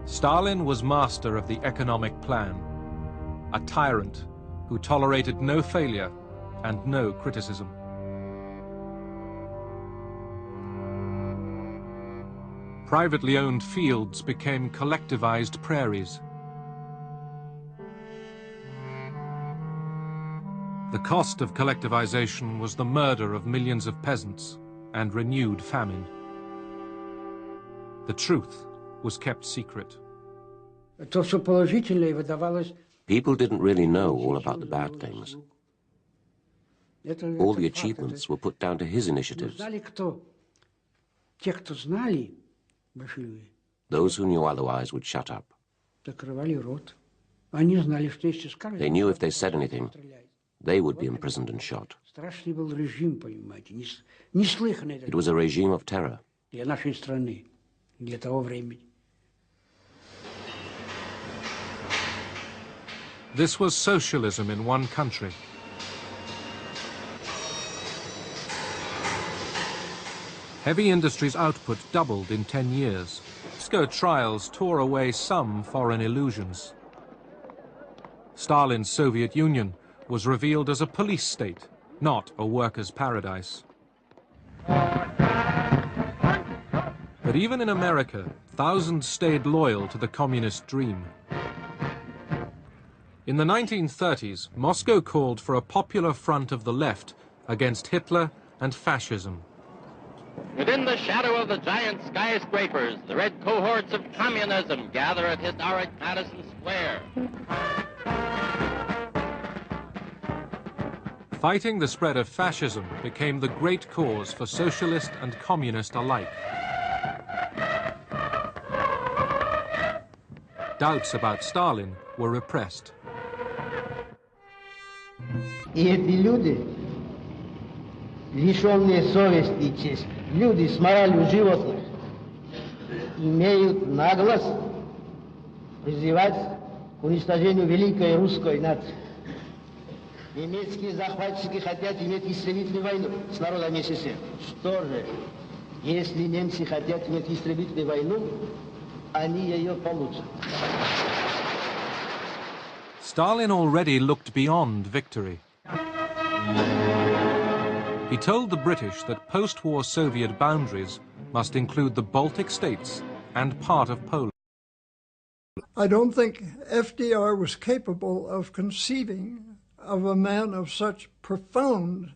Stalin was master of the economic plan, a tyrant who tolerated no failure and no criticism. Privately owned fields became collectivized prairies. The cost of collectivization was the murder of millions of peasants and renewed famine. The truth was kept secret. People didn't really know all about the bad things. All the achievements were put down to his initiatives. Those who knew otherwise would shut up. They knew if they said anything, they would be imprisoned and shot. It was a regime of terror. This was socialism in one country. Heavy industry's output doubled in 10 years. Moscow trials tore away some foreign illusions. Stalin's Soviet Union was revealed as a police state, not a workers' paradise. But even in America, thousands stayed loyal to the communist dream. In the 1930s, Moscow called for a popular front of the left against Hitler and fascism. Within the shadow of the giant skyscrapers, the red cohorts of communism gather at historic Madison Square. Fighting the spread of fascism became the great cause for socialist and communist alike. Doubts about Stalin were repressed. И эти люди, лишенные совести и чести, люди с моралью животных, имеют наглость призывать к уничтожению великой русской нации. Немецкие захватчики хотят иметь истребительную войну с народом СССР. Что же, если немцы хотят иметь истребительную войну, они ее получат. Stalin already looked beyond victory. He told the British that post-war Soviet boundaries must include the Baltic states and part of Poland. I don't think FDR was capable of conceiving of a man of such profound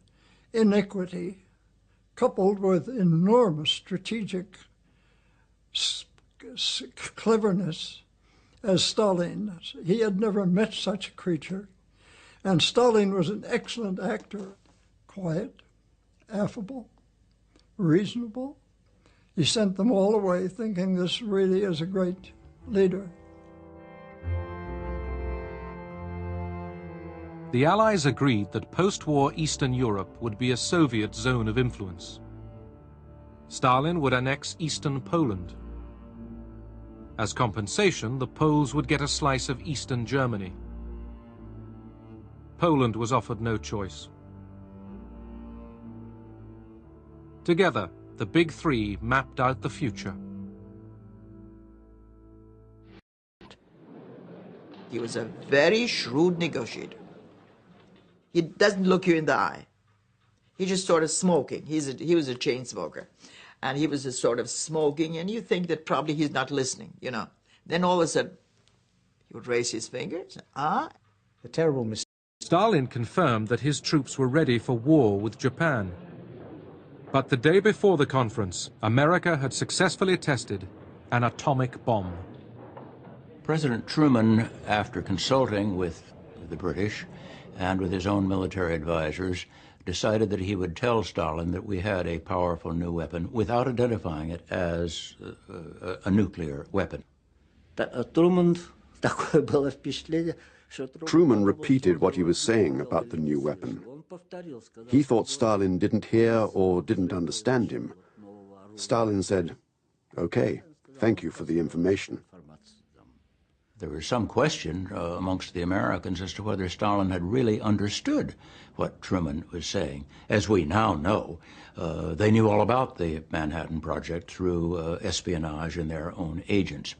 iniquity, coupled with enormous strategic cleverness, as Stalin. He had never met such a creature. And Stalin was an excellent actor, quiet, affable, reasonable. He sent them all away thinking this really is a great leader. The Allies agreed that post-war Eastern Europe would be a Soviet zone of influence. Stalin would annex Eastern Poland. As compensation, the Poles would get a slice of Eastern Germany. Poland was offered no choice. Together, the Big Three mapped out the future. He was a very shrewd negotiator. He doesn't look you in the eye. He's just sort of smoking. He was a chain smoker. And he was just sort of smoking, and you think that probably he's not listening, you know. Then all of a sudden, he would raise his fingers. A terrible mistake. Stalin confirmed that his troops were ready for war with Japan. But the day before the conference, America had successfully tested an atomic bomb. President Truman, after consulting with the British and with his own military advisors, decided that he would tell Stalin that we had a powerful new weapon without identifying it as a nuclear weapon. Truman repeated what he was saying about the new weapon. He thought Stalin didn't hear or didn't understand him. Stalin said, "Okay, thank you for the information." There was some question amongst the Americans as to whether Stalin had really understood what Truman was saying. As we now know, they knew all about the Manhattan Project through espionage and their own agents.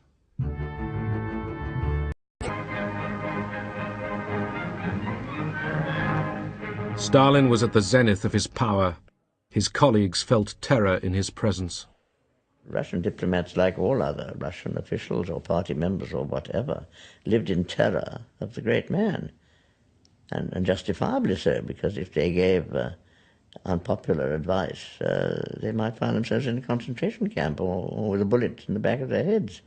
Stalin was at the zenith of his power. His colleagues felt terror in his presence. Russian diplomats, like all other Russian officials or party members or whatever, lived in terror of the great man, and justifiably so, because if they gave unpopular advice, they might find themselves in a concentration camp or with a bullet in the back of their heads.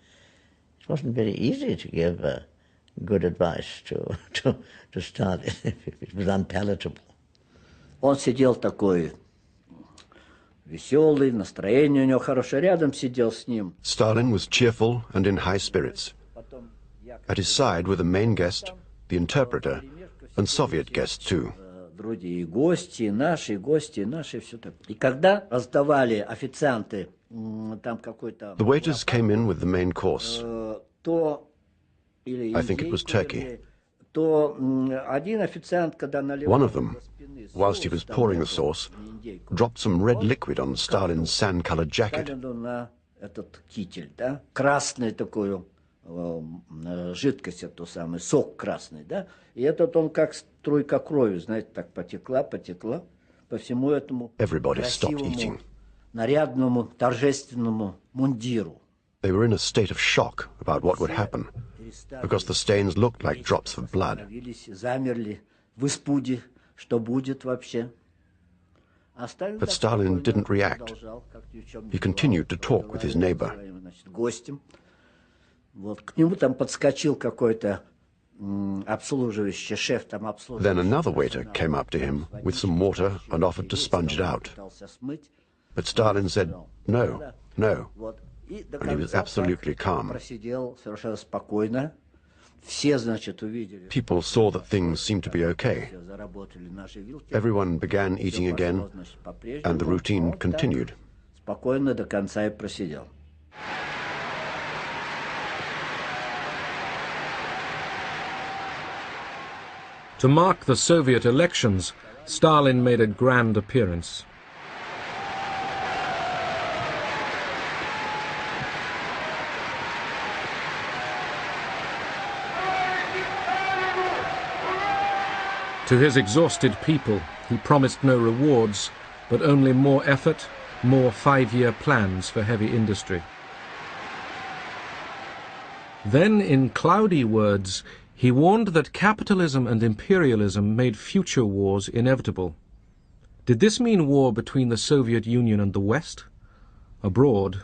It wasn't very easy to give good advice to Stalin. It was unpalatable. Он сидел такой веселый, настроение у него хорошее, рядом сидел с ним. Stalin was cheerful and in high spirits. At his side were the main guest, the interpreter, and Soviet guests too. Вроде и гости, все так. И когда раздавали официанты там какой-то... The waiters came in with the main course. То I think it was turkey. То один официант, когда наливал... One of them, whilst he was pouring the sauce, dropped some red liquid on Stalin's sand-colored jacket. На этот китель, да? Красный такой, жидкость, это самый сок красный, да? И этот он как струйка крови, знаете, так потекла по всему этому красивому, нарядному, торжественному мундиру. They were in a state of shock about what would happen, because the stains looked like drops of blood. Замерли в испуге, что будет вообще. But Stalin didn't react. He continued to talk with his neighbor. Вот к нему там подскочил какой-то обслуживающий шеф, там обслуживающий. Then another waiter came up to him with some water and offered to sponge it out. But Stalin said, no, no. And he was absolutely calm. Просидел совершенно спокойно. Все, значит, увидели. People saw that things seemed to be okay. Everyone began eating again, and the routine continued. Спокойно до конца и просидел. To mark the Soviet elections, Stalin made a grand appearance. To his exhausted people, he promised no rewards, but only more effort, more 5-year plans for heavy industry. Then, in cloudy words, he warned that capitalism and imperialism made future wars inevitable. Did this mean war between the Soviet Union and the West? Abroad,